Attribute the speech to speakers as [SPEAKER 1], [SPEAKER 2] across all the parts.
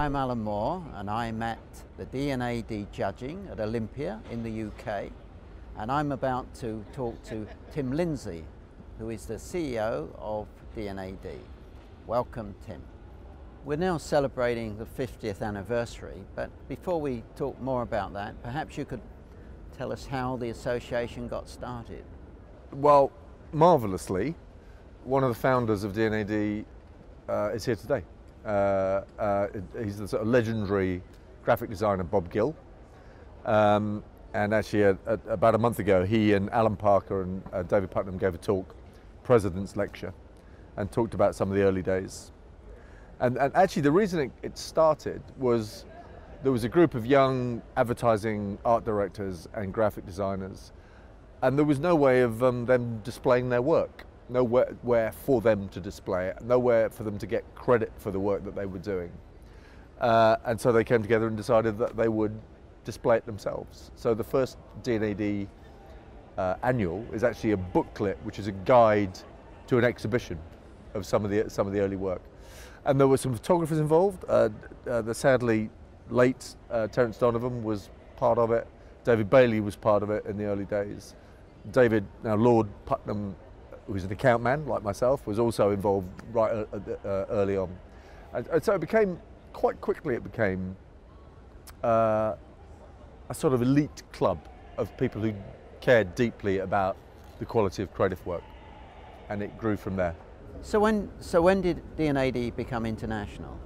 [SPEAKER 1] I'm Allein Moore and I'm at the D&AD judging at Olympia in the UK, and I'm about to talk to Tim Lindsay, who is the CEO of D&AD. Welcome, Tim. We're now celebrating the 50th anniversary, but before we talk more about that, perhaps you could tell us how the association got started.
[SPEAKER 2] Well, marvellously, one of the founders of D&AD is here today. He's the sort of legendary graphic designer Bob Gill, and actually about a month ago he and Alan Parker and David Putnam gave a talk, President's Lecture, and talked about some of the early days. And actually the reason it started was there was a group of young advertising art directors and graphic designers, and there was no way of them displaying their work. Nowhere for them to display it, nowhere for them to get credit for the work that they were doing. And so they came together and decided that they would display it themselves. So the first D&AD annual is actually a booklet, which is a guide to an exhibition of some of the early work. And there were some photographers involved. The sadly late Terence Donovan was part of it. David Bailey was part of it in the early days. David, now Lord Putnam, who's an account man like myself, was also involved right early on. And so it became, quite quickly it became a sort of elite club of people who cared deeply about the quality of creative work. And it grew from there.
[SPEAKER 1] So when did D&AD become international?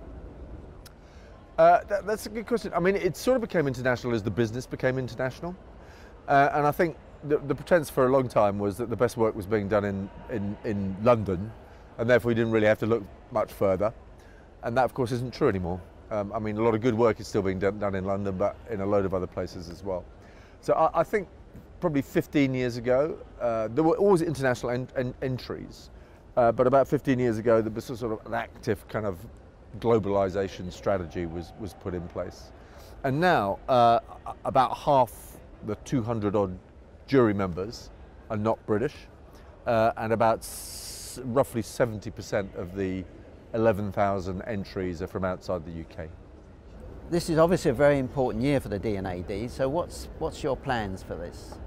[SPEAKER 2] That's a good question. I mean, it sort of became international as the business became international. And I think the pretense for a long time was that the best work was being done in London, and therefore we didn't really have to look much further. And that, of course, isn't true anymore. I mean, a lot of good work is still being done in London, but in a load of other places as well. So I think probably 15 years ago, there were always international entries, but about 15 years ago, there was sort of an active kind of globalization strategy was put in place. And now, about half the 200 odd jury members are not British, and about roughly 70% of the 11,000 entries are from outside the UK.
[SPEAKER 1] This is obviously a very important year for the D&AD, so what's your plans for this?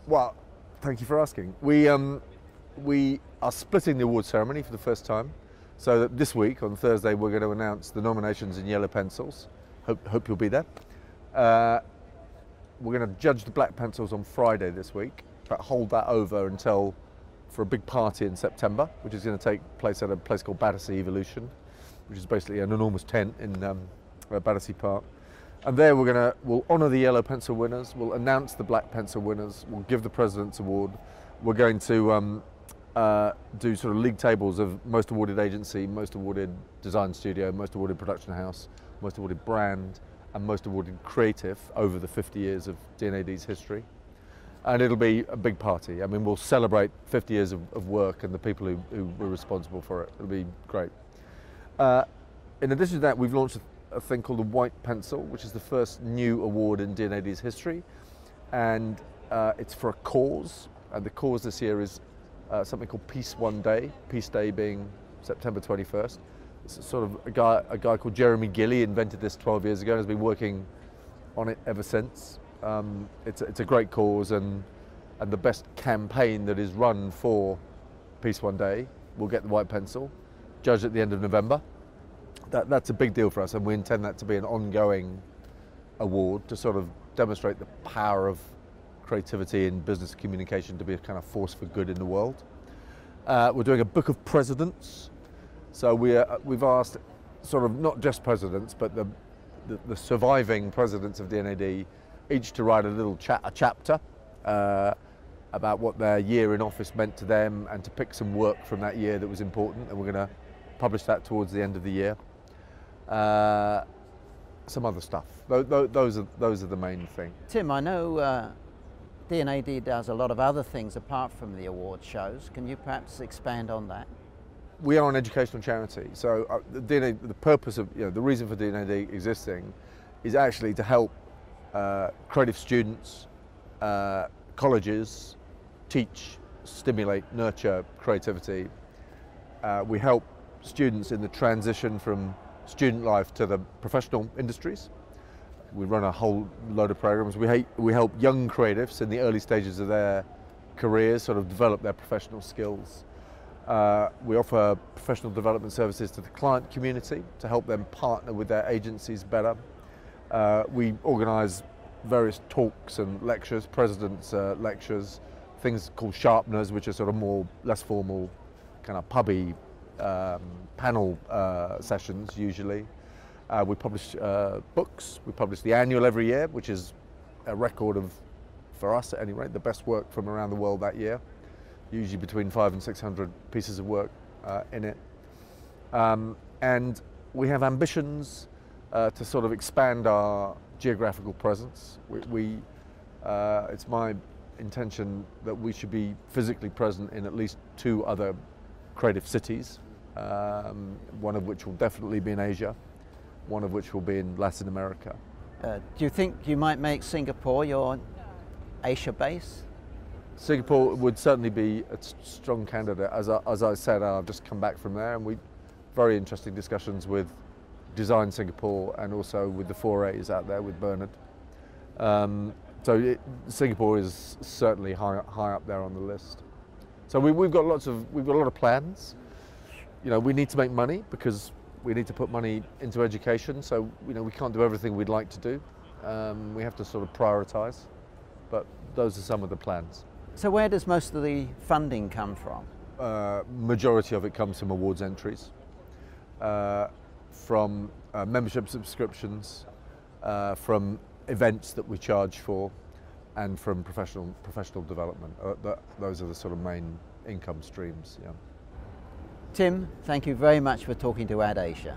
[SPEAKER 2] Well, thank you for asking. We are splitting the award ceremony for the first time, so that this week, on Thursday, we're going to announce the nominations in yellow pencils. Hope you'll be there. We're going to judge the black pencils on Friday this week, but hold that over for a big party in September, which is going to take place at a place called Battersea Evolution, which is basically an enormous tent in Battersea Park. And there we'll honour the yellow pencil winners, we'll announce the black pencil winners, we'll give the President's Award. We're going to do sort of league tables of most awarded agency, most awarded design studio, most awarded production house, most awarded brand, and most awarded creative over the 50 years of D&AD's history. And it'll be a big party. I mean, we'll celebrate 50 years of work and the people who were responsible for it. It'll be great. In addition to that, we've launched a thing called the White Pencil, which is the first new award in D&AD's history. And it's for a cause. And the cause this year is something called Peace One Day, Peace Day being September 21st. It's sort of a guy called Jeremy Gilley invented this 12 years ago and has been working on it ever since. It's a great cause, and the best campaign that is run for Peace One Day will get the White Pencil, judged at the end of November. That's a big deal for us, and we intend that to be an ongoing award to sort of demonstrate the power of creativity in business communication to be a kind of force for good in the world. We're doing a book of presidents. So we've asked sort of not just presidents, but the surviving presidents of D&AD each to write a chapter about what their year in office meant to them, and to pick some work from that year that was important, and we're going to publish that towards the end of the year. Some other stuff. Those are the main thing.
[SPEAKER 1] Tim, I know D&AD does a lot of other things apart from the award shows. Can you perhaps expand on that?
[SPEAKER 2] We are an educational charity, so the purpose of, the reason for D&AD existing is actually to help creative students, colleges teach, stimulate, nurture creativity. We help students in the transition from student life to the professional industries. We run a whole load of programs. We help young creatives in the early stages of their careers sort of develop their professional skills. We offer professional development services to the client community to help them partner with their agencies better. We organise various talks and lectures, presidents' lectures, things called sharpeners, which are sort of more less formal, kind of pubby panel sessions usually. We publish books. We publish the annual every year, which is a record of, for us at any rate, the best work from around the world that year. Usually between 500 and 600 pieces of work in it. And we have ambitions to sort of expand our geographical presence. It's my intention that we should be physically present in at least 2 other creative cities, one of which will definitely be in Asia, one of which will be in Latin America.
[SPEAKER 1] Do you think you might make Singapore your Asia base?
[SPEAKER 2] Singapore would certainly be a strong candidate. As I said, I've just come back from there, and we very interesting discussions with Design Singapore and also with the 4As out there with Bernard. Singapore is certainly high up there on the list. So we've got a lot of plans. You know, we need to make money because we need to put money into education. So we can't do everything we'd like to do. We have to sort of prioritise. But those are some of the plans.
[SPEAKER 1] So where does most of the funding come from?
[SPEAKER 2] Majority of it comes from awards entries, from membership subscriptions, from events that we charge for, and from professional development. Those are the sort of main income streams. Yeah.
[SPEAKER 1] Tim, thank you very much for talking to AdAsia.